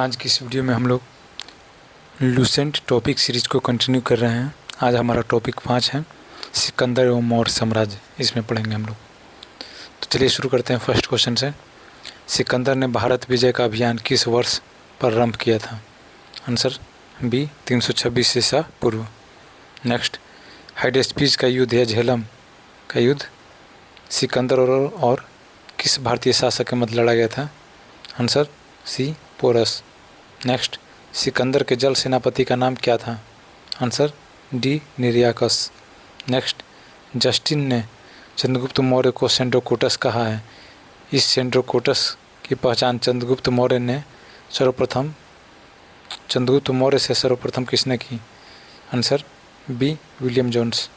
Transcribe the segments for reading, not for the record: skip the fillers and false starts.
आज की इस वीडियो में हम लोग लूसेंट टॉपिक सीरीज़ को कंटिन्यू कर रहे हैं। आज हमारा टॉपिक 5 है, सिकंदर एवं मौर्य साम्राज्य। इसमें पढ़ेंगे हम लोग। तो चलिए शुरू करते हैं फर्स्ट क्वेश्चन से। सिकंदर ने भारत विजय का अभियान किस वर्ष प्रारंभ किया था? आंसर बी 326 ईसा पूर्व। नेक्स्ट, हाइडेस्पीज का युद्ध या झेलम का युद्ध सिकंदर और किस भारतीय शासक के मध्य लड़ा गया था? Answer C Porus. Next, Sikandar के जल सेनापति का नाम क्या था? Answer D Nearchus. Next, Justin ने चंद्रगुप्त मौर्य को सेंड्रोकोटस कहा है। इस सेंड्रोकोटस की पहचान चंद्रगुप्त मौर्य से सर्वप्रथम किसने की? Answer b William Jones.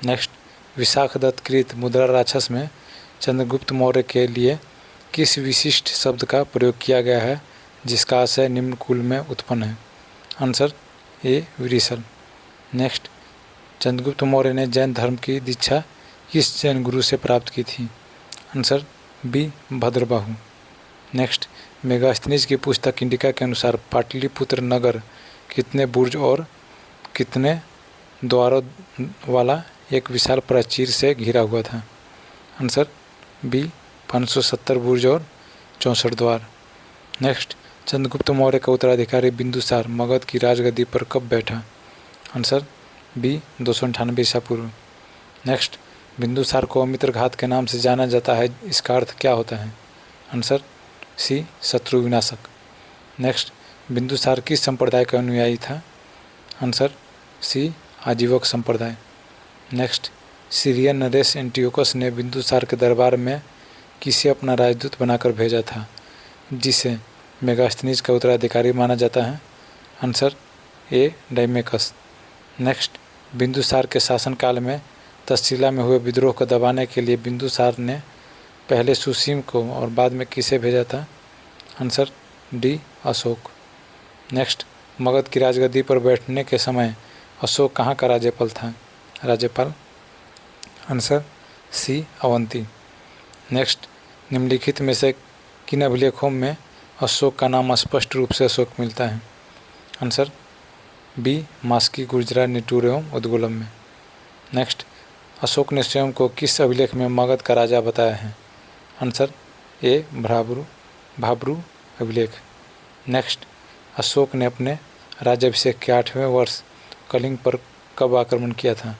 Next, Vishakhadatta कृत मुद्रा राक्षस में चंद्रगुप्त मौर्य के लिए किस विशिष्ट शब्द का प्रयोग किया गया है जिसका आशय निम्न कुल में उत्पन्न है? आंसर ए विरिशल। नेक्स्ट, चंद्रगुप्त मौर्य ने जैन धर्म की दीक्षा किस जैन गुरु से प्राप्त की थी? Answer b Bhadrabahu. Next, Megasthenes की पुस्तक इंडिका के अनुसार पाटलिपुत्र नगर कितने बुर्ज और कितने द्वारों वाला एक विशाल प्राचीर से घिरा हुआ था? आंसर बी 570 बुर्ज और 64 द्वार। नेक्स्ट, चंद्रगुप्त मौर्य का उत्तराधिकारी बिंदुसार मगध की राजगद्दी पर कब बैठा? आंसर बी 298 ईसा पूर्व। नेक्स्ट, बिंदुसार को मित्रघात के नाम से जाना जाता है, इसका अर्थ क्या होता है? आंसर सी शत्रु विनाशक। नेक्स्ट, बिंदुसार किस संप्रदाय का अनुयायी था? आंसर सी आजीवक संप्रदाय। नेक्स्ट, सीरियन नरेश एंटियोकस ने बिंदुसार के दरबार में किसे अपना राजदूत बनाकर भेजा था जिसे मेगास्थनीज का उत्तराधिकारी माना जाता है? Answer a Deimachus. Next, Bindusara के शासनकाल में तक्षशिला में हुए विद्रोह को दबाने के लिए बिंदुसार ने पहले सुसीम को और बाद में किसे भेजा था? Answer D Ashok. Next, Magadh की राजगद्दी पर बैठने के समय अशोक कहाँ का राज्यपाल? Answer C Avanti. नेक्स्ट, निम्नलिखित में से किन अभिलेखों में अशोक का नाम स्पष्ट रूप से अशोक मिलता है? आंसर बी मास्की गुर्जरा निटूर एवं उद्गुलम में। नेक्स्ट, अशोक ने स्वयं को किस अभिलेख में मगध का राजा बताया है? आंसर ए भाब्रू अभिलेख। नेक्स्ट, अशोक ने अपने राज्याभिषेक के 8वें वर्ष कलिंग पर कब आक्रमण किया था?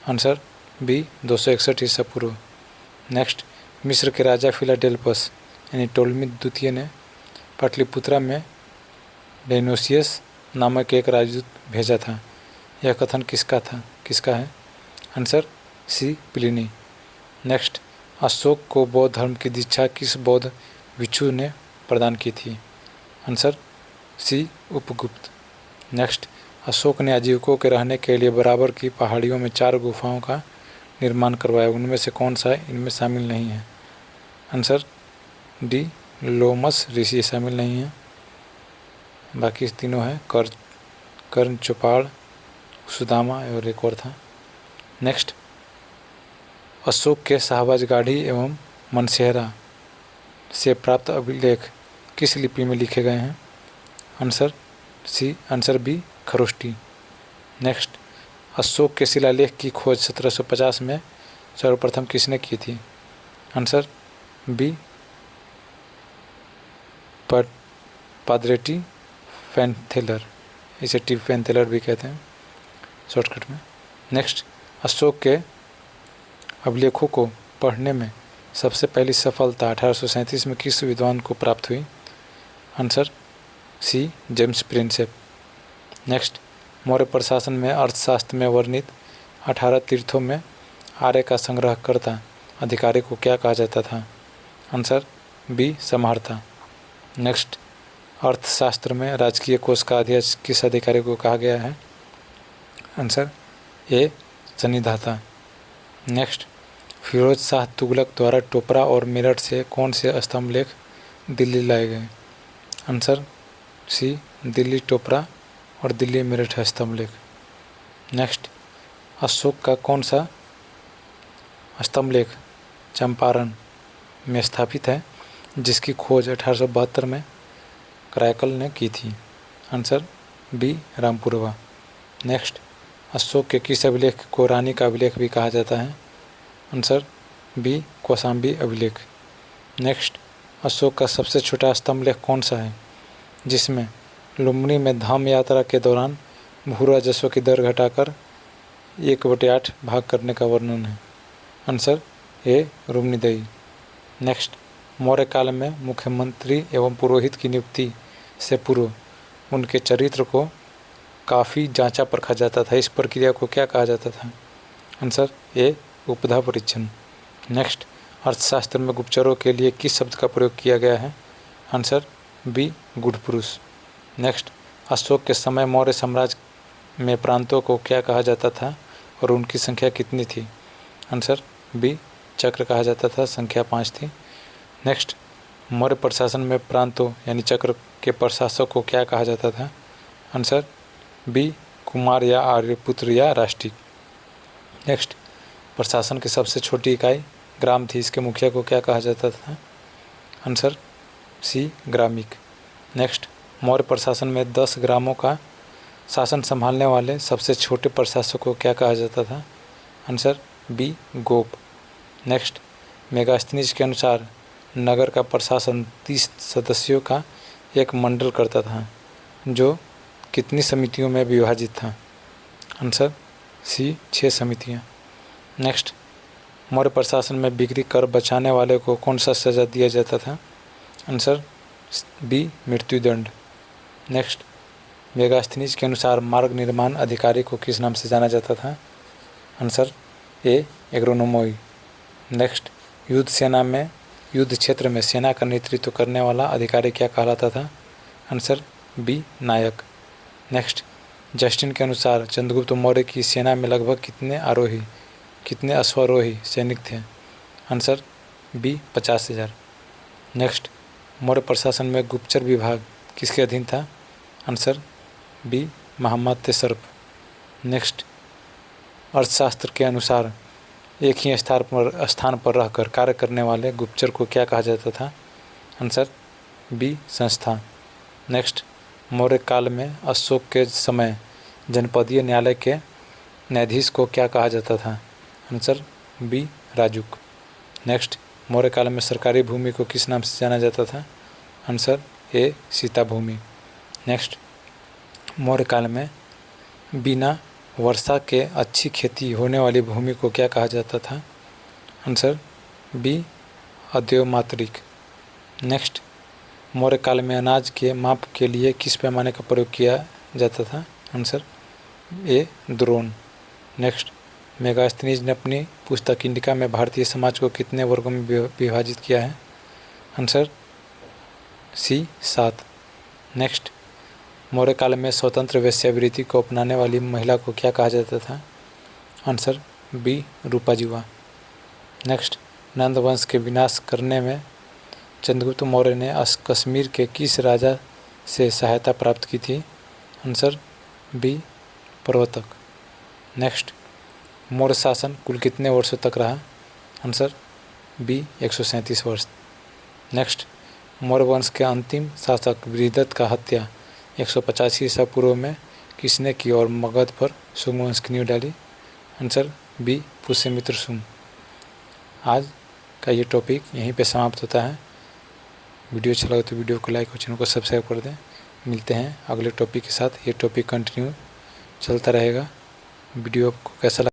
आंसर बी 261 ईसा पूर्व। नेक्स्ट, मिस्र के राजा फिलाडेल्फस यानी टोलमी द्वितीय ने पाटलिपुत्रा में डायनोसियस नामक एक राजदूत भेजा था। यह कथन किसका है? Answer c Pliny. Next, Ashoka को बौद्ध धर्म की दीक्षा किस बौद्ध भिक्षु ने प्रदान की थी? Answer c Upagupta. Next, Ashoka ने आजीविकों के रहने के लिए बराबर की पहाड़ियों में 4 गुफाओं का निर्माण करवाया। उनमें से कौन सा इनमें शामिल नहीं है? आंसर डी लोमस ऋषि शामिल नहीं है। बाकी तीनों हैं कर्ण चौपाल, सुदामा और एक और था। नेक्स्ट, अशोक के शाहबाज गाढ़ी एवं मनसेहरा से प्राप्त अभिलेख किस लिपि में लिखे गए हैं? Answer b Kharosthi. Next, Ashoka के शिलालेख की खोज 1750 में सर्वप्रथम किसने की थी? आंसर बी पादरेटी फैनथेलर, इसे टी फैनथेलर भी कहते हैं शॉर्टकट में। नेक्स्ट, अशोक के अभिलेखों को पढ़ने में सबसे पहली सफलता 1837 में किस विद्वान को प्राप्त हुई? Answer c James Prinsep. Next, Maurya प्रशासन में अर्थशास्त्र में वर्णित 18 तीर्थों में आर्य का संग्रहकर्ता अधिकारी को क्या कहा जाता था? आंसर बी समाहर्ता। नेक्स्ट, अर्थशास्त्र में राजकीय कोष का अध्यक्ष किस अधिकारी को कहा गया है? आंसर ए सन्निधाता। नेक्स्ट, फिरोज शाह तुगलक द्वारा टोपरा और मेरठ से कौन से स्तंभ लेख दिल्ली लाए गए? आंसर सी दिल्ली टोपरा और दिल्ली मेरठ स्तंभ लेख। नेक्स्ट, अशोक का कौन सा स्तंभ लेख चंपारण में स्थापित है जिसकी खोज 1872 में कराकल ने की थी? Answer b Rampurva. Next, Ashoka के किस अभिलेख को रानी का अभिलेख भी कहा जाता है? आंसर बी कौशाम्बी अभिलेख। नेक्स्ट, अशोक का सबसे छोटा स्तंभ लेख कौन सा है जिसमें लुम्बिनी में धाम यात्रा के दौरान भू राजस्व की दर घटाकर 1/8 भाग करने का वर्णन है? आंसर ए रुक्मिणी। नेक्स्ट, मौर्य काल में मुख्यमंत्री एवं पुरोहित की नियुक्ति से पूर्व उनके चरित्र को काफ़ी जांचा परखा जाता था, इस प्रक्रिया को क्या कहा जाता था? आंसर ए उपधा परीक्षण। नेक्स्ट, अर्थशास्त्र में गुप्तचरों के लिए किस शब्द का प्रयोग किया गया है? आंसर बी गुड पुरुष। नेक्स्ट, अशोक के समय मौर्य साम्राज्य में प्रांतों को क्या कहा जाता था और उनकी संख्या कितनी थी? आंसर बी चक्र कहा जाता था, संख्या 5 थी। नेक्स्ट, मौर्य प्रशासन में प्रांतों यानी चक्र के प्रशासक को क्या कहा जाता था? आंसर बी कुमार या आर्यपुत्र या राष्ट्रीय। नेक्स्ट, प्रशासन की सबसे छोटी इकाई ग्राम थी, इसके मुखिया को क्या कहा जाता था? आंसर सी ग्रामिक। नेक्स्ट, मौर्य प्रशासन में 10 ग्रामों का शासन संभालने वाले सबसे छोटे प्रशासक को क्या कहा जाता था? आंसर बी गोप। नेक्स्ट, मेगास्थनीज के अनुसार नगर का प्रशासन 30 सदस्यों का एक मंडल करता था जो कितनी समितियों में विभाजित था? आंसर सी 6 समितियाँ। नेक्स्ट, मौर्य प्रशासन में बिक्री कर बचाने वाले को कौन सा सजा दिया जाता था? आंसर बी मृत्युदंड। नेक्स्ट, मेगास्थनीज के अनुसार मार्ग निर्माण अधिकारी को किस नाम से जाना जाता था? आंसर ए एग्रोनोमोई। नेक्स्ट, युद्ध क्षेत्र में सेना का नेतृत्व करने वाला अधिकारी क्या कहलाता था? आंसर बी नायक। नेक्स्ट, जस्टिन के अनुसार चंद्रगुप्त मौर्य की सेना में लगभग कितने अश्वारोही सैनिक थे? Answer B 50,000। नेक्स्ट, मौर्य प्रशासन में गुप्तचर विभाग किसके अधीन था? आंसर बी महामात्य सर्प। नेक्स्ट, अर्थशास्त्र के अनुसार एक ही स्थान पर रहकर कार्य करने वाले गुप्तचर को क्या कहा जाता था? आंसर बी संस्था। नेक्स्ट, मौर्य काल में अशोक के समय जनपदीय न्यायालय के न्यायाधीश को क्या कहा जाता था? आंसर बी राजुक। नेक्स्ट, मौर्य काल में सरकारी भूमि को किस नाम से जाना जाता था? आंसर ए सीता भूमि। नेक्स्ट, मौर्य काल में बिना वर्षा के अच्छी खेती होने वाली भूमि को क्या कहा जाता था? आंसर बी अद्योमात्रिक। नेक्स्ट, मौर्य काल में अनाज के माप के लिए किस पैमाने का प्रयोग किया जाता था? आंसर ए द्रोण। नेक्स्ट, मेगास्थनीज ने अपनी पुस्तक इंडिका में भारतीय समाज को कितने वर्गों में विभाजित किया है? आंसर सी 7। नेक्स्ट, मौर्य काल में स्वतंत्र वेश्यावृत्ति को अपनाने वाली महिला को क्या कहा जाता था? आंसर बी रूपाजीवा। नेक्स्ट, नंद वंश के विनाश करने में चंद्रगुप्त मौर्य ने कश्मीर के किस राजा से सहायता प्राप्त की थी? आंसर बी प्रवर्तक। नेक्स्ट, मौर्य शासन कुल कितने वर्षों तक रहा? आंसर बी 137 वर्ष। नेक्स्ट, मौर्य वंश के अंतिम शासक बृहदत्त का हत्या 185 ईसा पूर्व में किसने की और मगध पर शुंग वंश की नींव डाली? Answer b Pushyamitra Shunga. आज का ये टॉपिक यहीं पे समाप्त होता है। वीडियो अच्छा लगे तो वीडियो को लाइक और चैनल को सब्सक्राइब कर दें। मिलते हैं अगले टॉपिक के साथ। ये टॉपिक कंटिन्यू चलता रहेगा। वीडियो को कैसा लगा